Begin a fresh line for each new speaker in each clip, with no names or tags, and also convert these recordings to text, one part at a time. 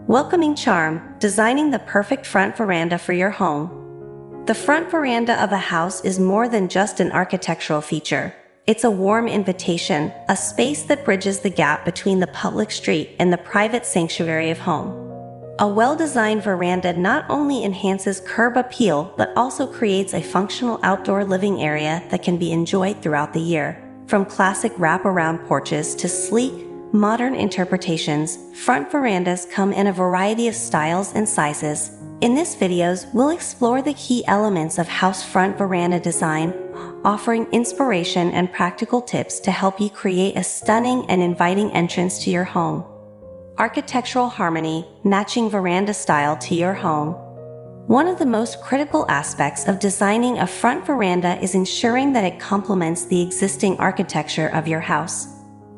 Welcoming charm, designing the perfect front veranda for your home. The front veranda of a house is more than just an architectural feature. It's a warm invitation, a space that bridges the gap between the public street and the private sanctuary of home. A well-designed veranda not only enhances curb appeal, but also creates a functional outdoor living area that can be enjoyed throughout the year. From classic wraparound porches to sleek, modern interpretations, front verandas come in a variety of styles and sizes. In this video, we'll explore the key elements of house front veranda design, offering inspiration and practical tips to help you create a stunning and inviting entrance to your home. Architectural harmony, matching veranda style to your home. One of the most critical aspects of designing a front veranda is ensuring that it complements the existing architecture of your house.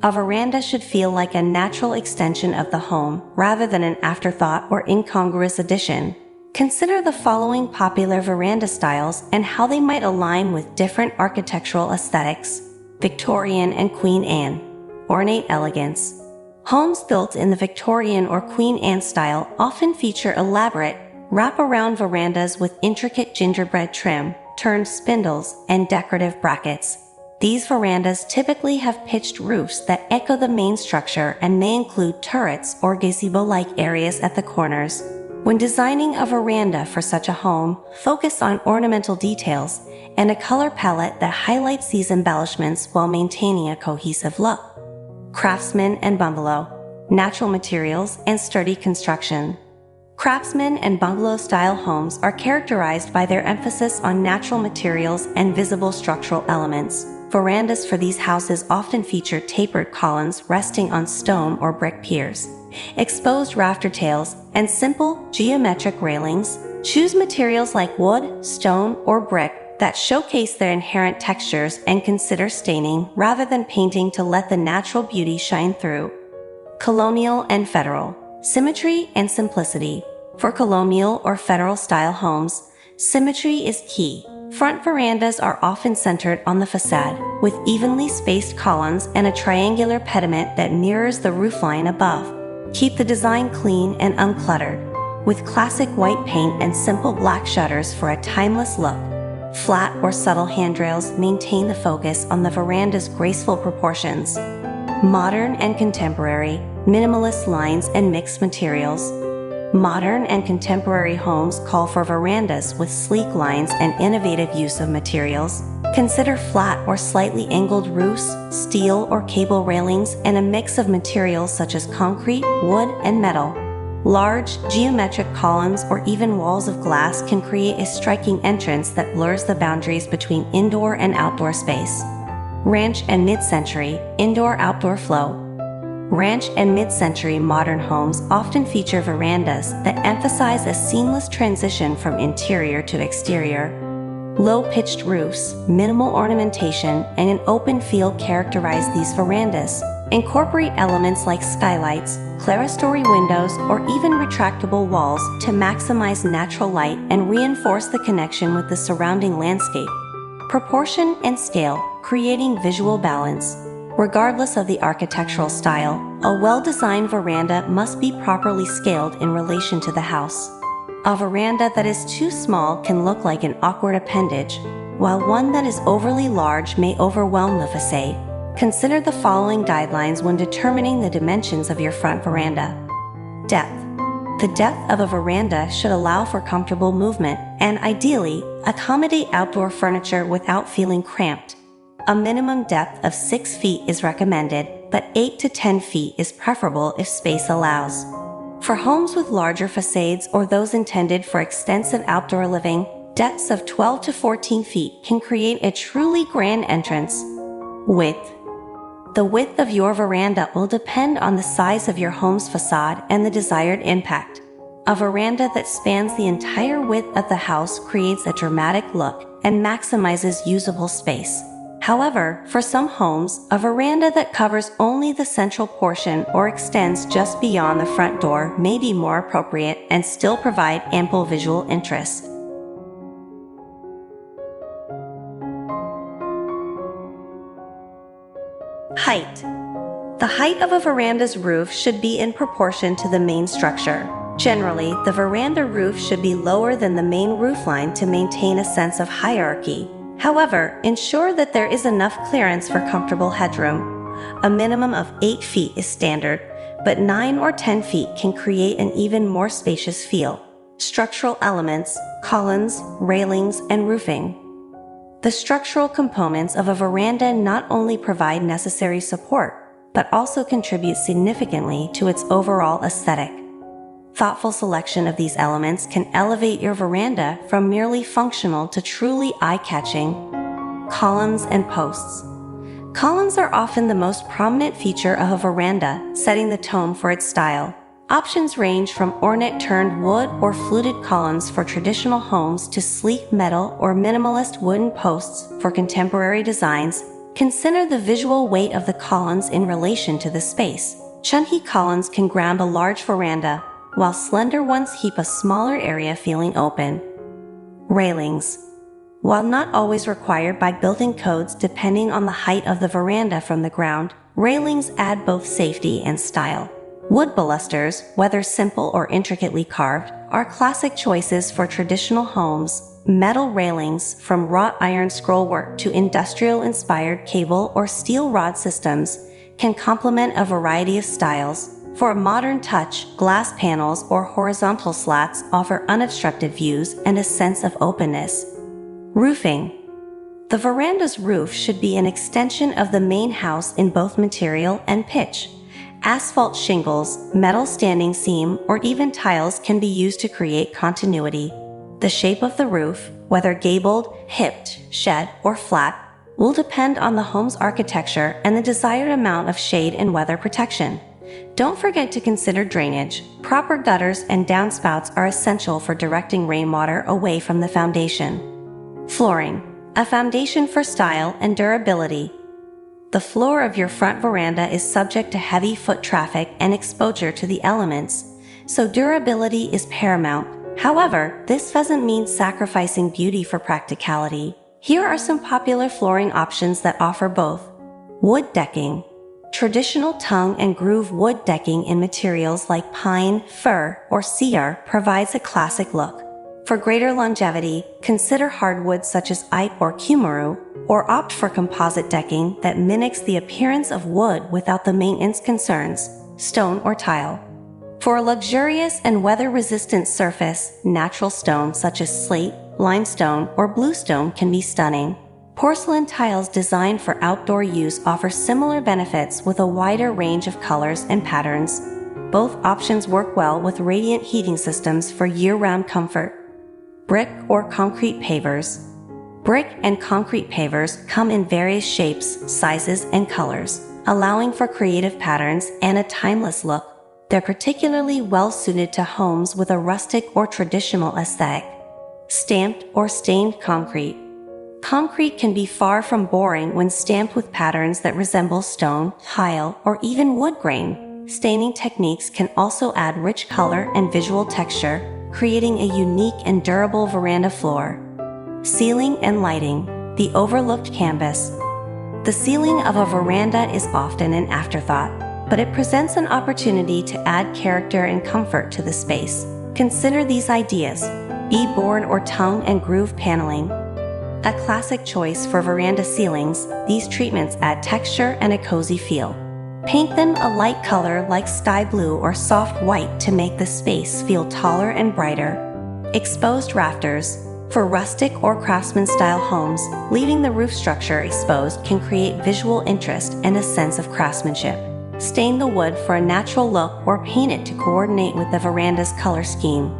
A veranda should feel like a natural extension of the home rather than an afterthought or incongruous addition. Consider the following popular veranda styles and how they might align with different architectural aesthetics. Victorian and Queen Anne. Ornate elegance. Homes built in the Victorian or Queen Anne style often feature elaborate, wraparound verandas with intricate gingerbread trim, turned spindles, and decorative brackets. These verandas typically have pitched roofs that echo the main structure and may include turrets or gazebo-like areas at the corners. When designing a veranda for such a home, focus on ornamental details and a color palette that highlights these embellishments while maintaining a cohesive look. Craftsman and bungalow. Natural materials and sturdy construction. Craftsman and bungalow-style homes are characterized by their emphasis on natural materials and visible structural elements. Verandas for these houses often feature tapered columns resting on stone or brick piers, exposed rafter tails, and simple, geometric railings. Choose materials like wood, stone, or brick that showcase their inherent textures and consider staining rather than painting to let the natural beauty shine through. Colonial and federal. Symmetry and simplicity. For colonial or federal-style homes, symmetry is key. Front verandas are often centered on the facade, with evenly spaced columns and a triangular pediment that mirrors the roofline above. Keep the design clean and uncluttered, with classic white paint and simple black shutters for a timeless look. Flat or subtle handrails maintain the focus on the veranda's graceful proportions. Modern and contemporary, minimalist lines and mixed materials. Modern and contemporary homes call for verandas with sleek lines and innovative use of materials. Consider flat or slightly angled roofs, steel or cable railings, and a mix of materials such as concrete, wood, and metal. Large, geometric columns or even walls of glass can create a striking entrance that blurs the boundaries between indoor and outdoor space. Ranch and mid-century, indoor-outdoor flow. Ranch and mid-century modern homes often feature verandas that emphasize a seamless transition from interior to exterior. Low-pitched roofs, minimal ornamentation, and an open feel characterize these verandas. Incorporate elements like skylights, clerestory windows, or even retractable walls to maximize natural light and reinforce the connection with the surrounding landscape. Proportion and scale, creating visual balance. Regardless of the architectural style, a well-designed veranda must be properly scaled in relation to the house. A veranda that is too small can look like an awkward appendage, while one that is overly large may overwhelm the facade. Consider the following guidelines when determining the dimensions of your front veranda. Depth. The depth of a veranda should allow for comfortable movement and, ideally, accommodate outdoor furniture without feeling cramped. A minimum depth of 6 feet is recommended, but 8 to 10 feet is preferable if space allows. For homes with larger facades or those intended for extensive outdoor living, depths of 12 to 14 feet can create a truly grand entrance. Width. The width of your veranda will depend on the size of your home's facade and the desired impact. A veranda that spans the entire width of the house creates a dramatic look and maximizes usable space. However, for some homes, a veranda that covers only the central portion or extends just beyond the front door may be more appropriate and still provide ample visual interest. Height. The height of a veranda's roof should be in proportion to the main structure. Generally, the veranda roof should be lower than the main roofline to maintain a sense of hierarchy. However, ensure that there is enough clearance for comfortable headroom. A minimum of 8 feet is standard, but 9 or 10 feet can create an even more spacious feel. Structural elements, columns, railings, and roofing. The structural components of a veranda not only provide necessary support, but also contribute significantly to its overall aesthetic. Thoughtful selection of these elements can elevate your veranda from merely functional to truly eye-catching. Columns and posts. Columns are often the most prominent feature of a veranda, setting the tone for its style. Options range from ornate-turned wood or fluted columns for traditional homes to sleek metal or minimalist wooden posts for contemporary designs. Consider the visual weight of the columns in relation to the space. Chunky columns can ground a large veranda, while slender ones keep a smaller area feeling open. Railings. While not always required by building codes depending on the height of the veranda from the ground, railings add both safety and style. Wood balusters, whether simple or intricately carved, are classic choices for traditional homes. Metal railings, from wrought iron scrollwork to industrial-inspired cable or steel rod systems, can complement a variety of styles. For a modern touch, glass panels or horizontal slats offer unobstructed views and a sense of openness. Roofing. The veranda's roof should be an extension of the main house in both material and pitch. Asphalt shingles, metal standing seam, or even tiles can be used to create continuity. The shape of the roof, whether gabled, hipped, shed, or flat, will depend on the home's architecture and the desired amount of shade and weather protection. Don't forget to consider drainage. Proper gutters and downspouts are essential for directing rainwater away from the foundation. Flooring, a foundation for style and durability. The floor of your front veranda is subject to heavy foot traffic and exposure to the elements, so durability is paramount. However, this doesn't mean sacrificing beauty for practicality. Here are some popular flooring options that offer both. Wood decking. Traditional tongue and groove wood decking in materials like pine, fir, or cedar provides a classic look. For greater longevity, consider hardwoods such as oak or kumaru, or opt for composite decking that mimics the appearance of wood without the maintenance concerns, stone or tile. For a luxurious and weather-resistant surface, natural stone such as slate, limestone, or bluestone can be stunning. Porcelain tiles designed for outdoor use offer similar benefits with a wider range of colors and patterns. Both options work well with radiant heating systems for year-round comfort. Brick or concrete pavers. Brick and concrete pavers come in various shapes, sizes, and colors, allowing for creative patterns and a timeless look. They're particularly well-suited to homes with a rustic or traditional aesthetic. Stamped or stained concrete. Concrete can be far from boring when stamped with patterns that resemble stone, tile, or even wood grain. Staining techniques can also add rich color and visual texture, creating a unique and durable veranda floor. Ceiling and lighting. The overlooked canvas. The ceiling of a veranda is often an afterthought, but it presents an opportunity to add character and comfort to the space. Consider these ideas. Beadboard or tongue and groove paneling. A classic choice for veranda ceilings, these treatments add texture and a cozy feel. Paint them a light color like sky blue or soft white to make the space feel taller and brighter. Exposed rafters. For rustic or craftsman-style homes, leaving the roof structure exposed can create visual interest and a sense of craftsmanship. Stain the wood for a natural look or paint it to coordinate with the veranda's color scheme.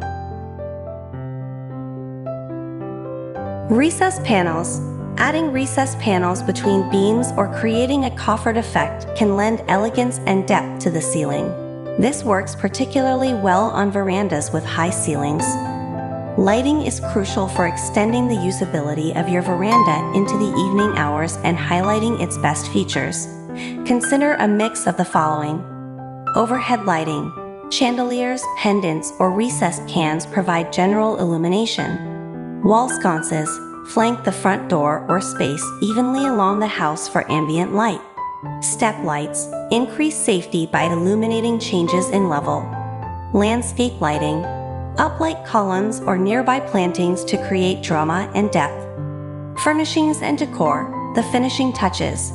Recessed panels. Adding recessed panels between beams or creating a coffered effect can lend elegance and depth to the ceiling. This works particularly well on verandas with high ceilings. Lighting is crucial for extending the usability of your veranda into the evening hours and highlighting its best features. Consider a mix of the following. Overhead lighting. Chandeliers, pendants, or recessed cans provide general illumination. Wall sconces flank the front door or space evenly along the house for ambient light. Step lights increase safety by illuminating changes in level. Landscape lighting uplight columns or nearby plantings to create drama and depth. Furnishings and decor, the finishing touches.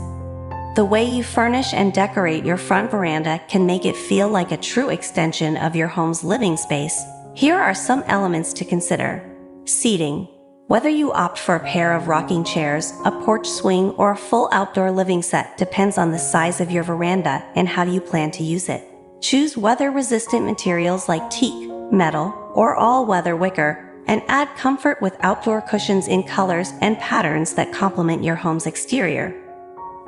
The way you furnish and decorate your front veranda can make it feel like a true extension of your home's living space. Here are some elements to consider. Seating. Whether you opt for a pair of rocking chairs, a porch swing, or a full outdoor living set depends on the size of your veranda and how you plan to use it. Choose weather-resistant materials like teak, metal, or all-weather wicker, and add comfort with outdoor cushions in colors and patterns that complement your home's exterior.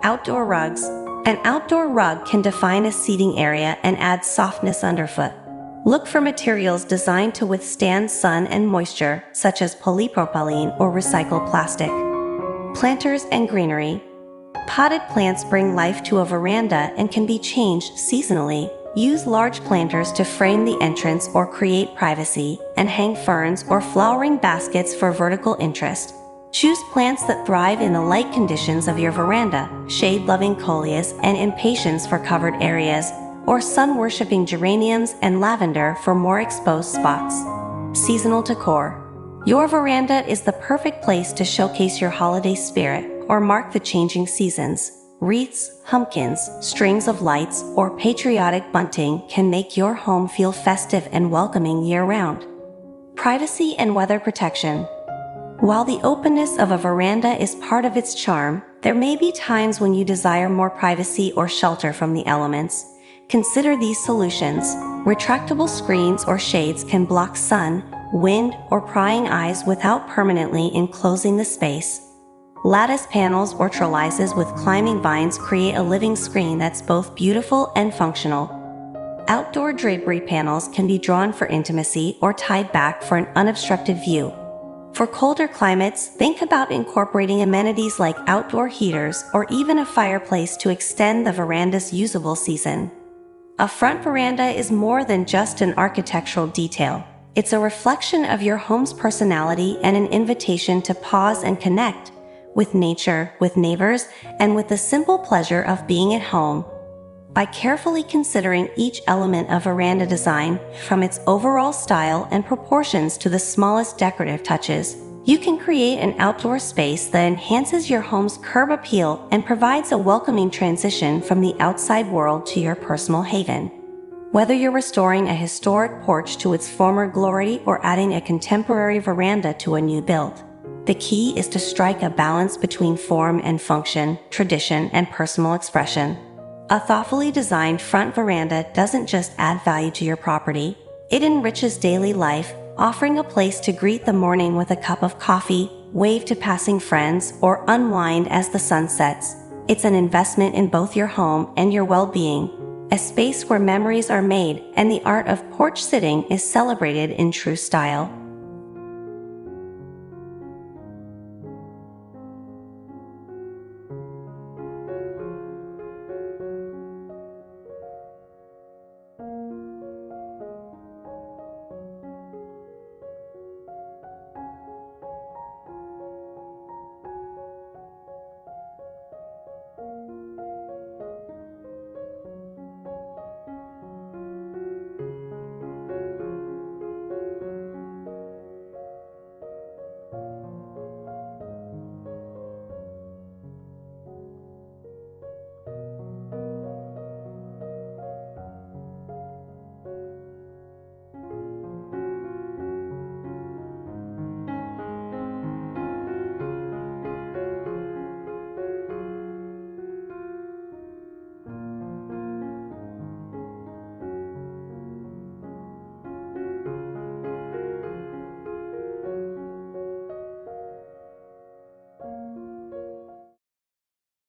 Outdoor rugs. An outdoor rug can define a seating area and add softness underfoot. Look for materials designed to withstand sun and moisture, such as polypropylene or recycled plastic. Planters and greenery. Potted plants bring life to a veranda and can be changed seasonally. Use large planters to frame the entrance or create privacy, and hang ferns or flowering baskets for vertical interest. Choose plants that thrive in the light conditions of your veranda, shade-loving coleus and impatiens for covered areas, or sun-worshipping geraniums and lavender for more exposed spots. Seasonal decor. Your veranda is the perfect place to showcase your holiday spirit or mark the changing seasons. Wreaths, pumpkins, strings of lights, or patriotic bunting can make your home feel festive and welcoming year-round. Privacy and weather protection. While the openness of a veranda is part of its charm, there may be times when you desire more privacy or shelter from the elements. Consider these solutions. Retractable screens or shades can block sun, wind, or prying eyes without permanently enclosing the space. Lattice panels or trellises with climbing vines create a living screen that's both beautiful and functional. Outdoor drapery panels can be drawn for intimacy or tied back for an unobstructed view. For colder climates, think about incorporating amenities like outdoor heaters or even a fireplace to extend the veranda's usable season. A front veranda is more than just an architectural detail. It's a reflection of your home's personality and an invitation to pause and connect with nature, with neighbors, and with the simple pleasure of being at home. By carefully considering each element of veranda design, from its overall style and proportions to the smallest decorative touches, you can create an outdoor space that enhances your home's curb appeal and provides a welcoming transition from the outside world to your personal haven. Whether you're restoring a historic porch to its former glory or adding a contemporary veranda to a new build, the key is to strike a balance between form and function, tradition and personal expression. A thoughtfully designed front veranda doesn't just add value to your property, it enriches daily life, offering a place to greet the morning with a cup of coffee, wave to passing friends, or unwind as the sun sets. It's an investment in both your home and your well-being, a space where memories are made and the art of porch sitting is celebrated in true style.